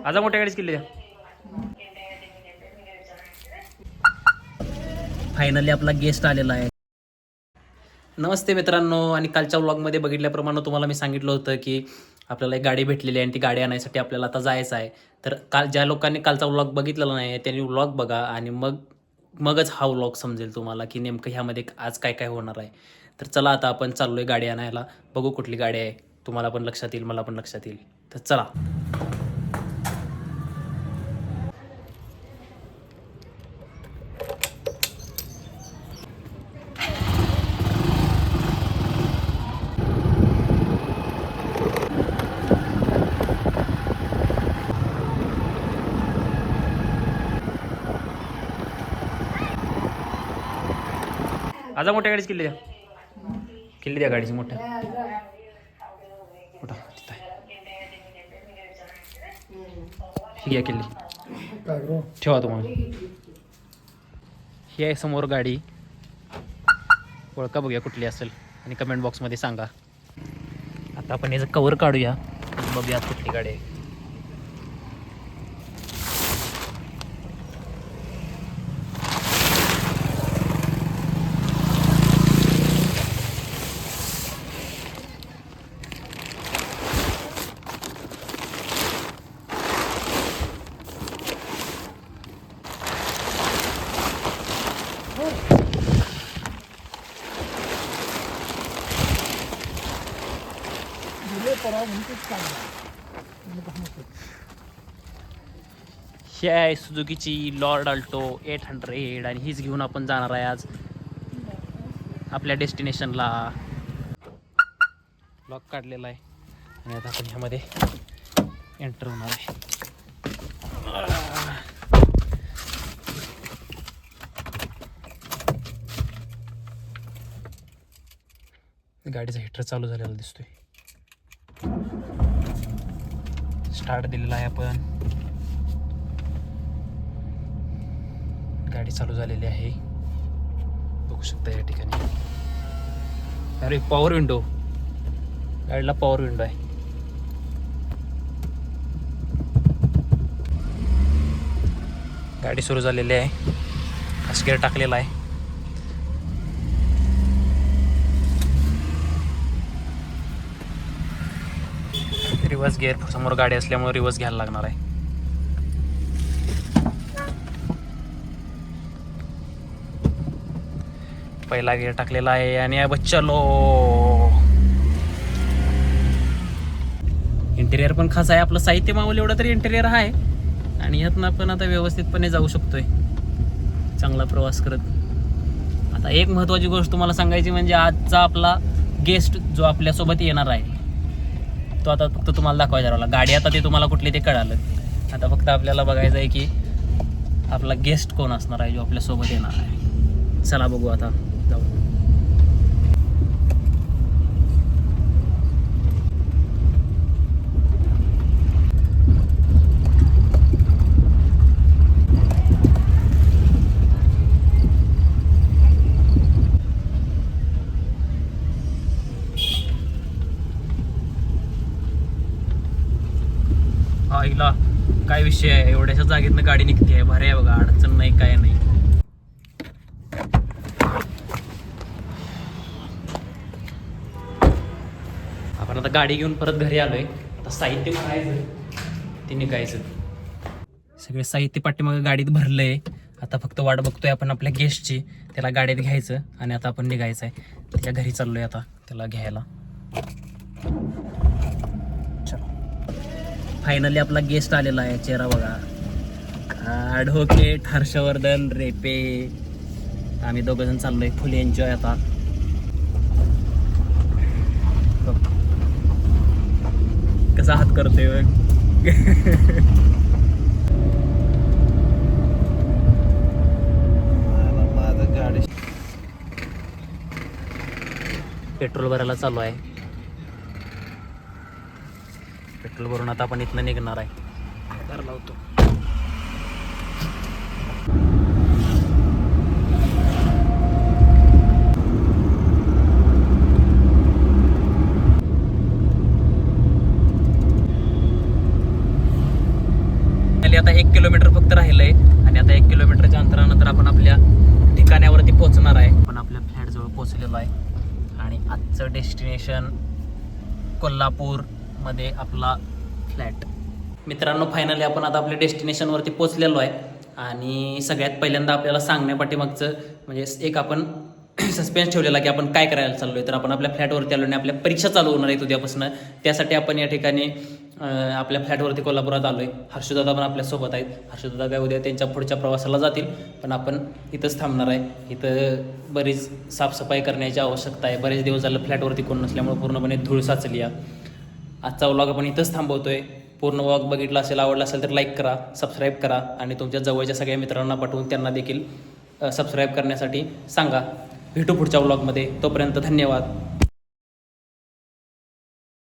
आजा मोठ्या गाडीच केली द्या. फायनली आपला गेस्ट आलेला आहे. नमस्ते मित्रांनो. आणि कालच्या व्लॉगमध्ये बघितल्याप्रमाणे तुम्हाला मी सांगितलं होतं की आपल्याला एक गाडी भेटलेली आहे आणि ती गाडी आणायसाठी आपल्याला आता जायचं आहे. तर काल ज्या लोकांनी कालचा व्लॉग बघितलेला नाही त्यांनी व्लॉग बघा आणि मगच हा व्लॉग समजेल तुम्हाला की नेमकं ह्यामध्ये आज काय काय होणार आहे. तर चला आता आपण चाललोय गाडी आणायला. बघू कुठली गाडी आहे. तुम्हाला पण लक्षात येईल, मला पण लक्षात येईल. तर चला. आजा मोठ्या गाडीच किल्ली द्या. किल्ली द्या गाडीची मोठ्या. मोठा तिथं आहे. ही घ्या किल्ली. ठेवा तुम्हाला. ही आहे समोर गाडी. ओळखा बघूया कुठली असेल आणि कमेंट बॉक्समध्ये सांगा. आता आपण याचं कवर काढूया, बघूया कुठली गाडी आहे. ही आहे सुझुकीची लॉर्ड अल्टो 800 आणि हीच घेऊन आपण जाणार आहे आज आपल्या डेस्टिनेशनला. लॉक काढलेला आहे आणि आता आपण ह्यामध्ये एंटर होणार आहे. गाडीचा हिटर चालू झालेला दिसतोय. स्टार्ट दिलेला आहे आपण. गाडी चालू झालेली आहे, बघू शकता या ठिकाणी. अरे पॉवर विंडो, गाडीला पॉवर विंडो आहे. गाडी सुरू झालेली आहे. फर्स्ट गिअर टाकलेला आहे. रिवर्स गिअर, समोर गाडी असल्यामुळे रिवर्स घ्यायला लागणार आहे. पहिला गिअर टाकलेला आहे आणि चलो. इंटेरियर पण खास आहे. आपलं साहित्य मावलं एवढं तरी इंटेरियर आहे आणि यातनं आपण आता व्यवस्थितपणे जाऊ शकतोय चांगला प्रवास करत. आता एक महत्त्वाची गोष्ट तुम्हाला सांगायची म्हणजे आजचा आपला गेस्ट जो आपल्यासोबत येणार आहे तो आता फक्त तुम्हाला दाखवायचा राहिला. गाडी आता ते तुम्हाला कुठली ते कळालं. आता फक्त आपल्याला बघायचं आहे की आपला गेस्ट कोण असणार आहे जो आपल्यासोबत येणार आहे. चला बघू आता, जाऊ. आईला काय विषय आहे, एवढ्याशा जागेतनं गाडी निघते आहे. भारी आहे बघा, अडचण नाही काय नाही. आपण आता गाडी घेऊन परत घरी आलोय. आता साहित्य भरायचं ते निघायचं. सगळे साहित्य पाठीमागे गाडीत भरलंय. आता फक्त वाट बघतोय आपण आपल्या गेस्टची. त्याला गाडीत घ्यायचं आणि आता आपण निघायचं आहे. त्याच्या घरी चाललोय आता त्याला घ्यायला. फायनली आपला गेस्ट आलेला आहे. चेहरा बघा, ॲडव्होकेट हर्षवर्धन रेपे. आम्ही दोघंजण चाललोय फुल एन्जॉय. आता कसा हात करतोय गाडी. पेट्रोल भरायला चालू आहे. पेट्रोल भरून आता आपण इथनं निघणार आहे. तर लावतो. फायनली आता 1 किलोमीटर फक्त राहिलं आहे आणि आता 1 किलोमीटरच्या अंतरानंतर आपण आपल्या ठिकाणावरती पोहोचणार आहे. आपण आपल्या फ्लॅटजवळ पोहोचलेलो आहे आणि आजचं डेस्टिनेशन कोल्हापूरमध्ये आपला फ्लॅट. मित्रांनो, फायनली आपण आता आपल्या डेस्टिनेशनवरती पोहोचलेलो आहे आणि सगळ्यात पहिल्यांदा आपल्याला सांगण्यापाठीमागचं म्हणजे एक आपण सस्पेन्स ठेवलेला की आपण काय करायला चाललो आहे. तर आपण आपल्या फ्लॅटवरती आलो आणि आपल्या परीक्षा चालू होणार आहेत उद्यापासून. त्यासाठी आपण या ठिकाणी आपल्या फ्लॅटवरती कोल्हापुरात आलो आहे. हर्षदादा पण आपल्यासोबत आहेत. हर्षदादा काय उद्या त्यांच्या पुढच्या प्रवासाला जातील, पण आपण इथंच थांबणार आहे. इथं बरीच साफसफाई करण्याची आवश्यकता आहे. बरेच दिवस झालं फ्लॅटवरती कोण नसल्यामुळे पूर्णपणे धूळ साचली आहे. आजचा व्लॉग आपण इथंच थांबवतोय. पूर्ण व्लॉग बघितला असेल, आवडला असेल तर लाईक करा, सबस्क्राईब करा आणि तुमच्या जवळच्या सगळ्या मित्रांना पाठवून त्यांना देखील सबस्क्राईब करण्यासाठी सांगा. भेटू पुढच्या व्लॉगमध्ये. तोपर्यंत धन्यवाद.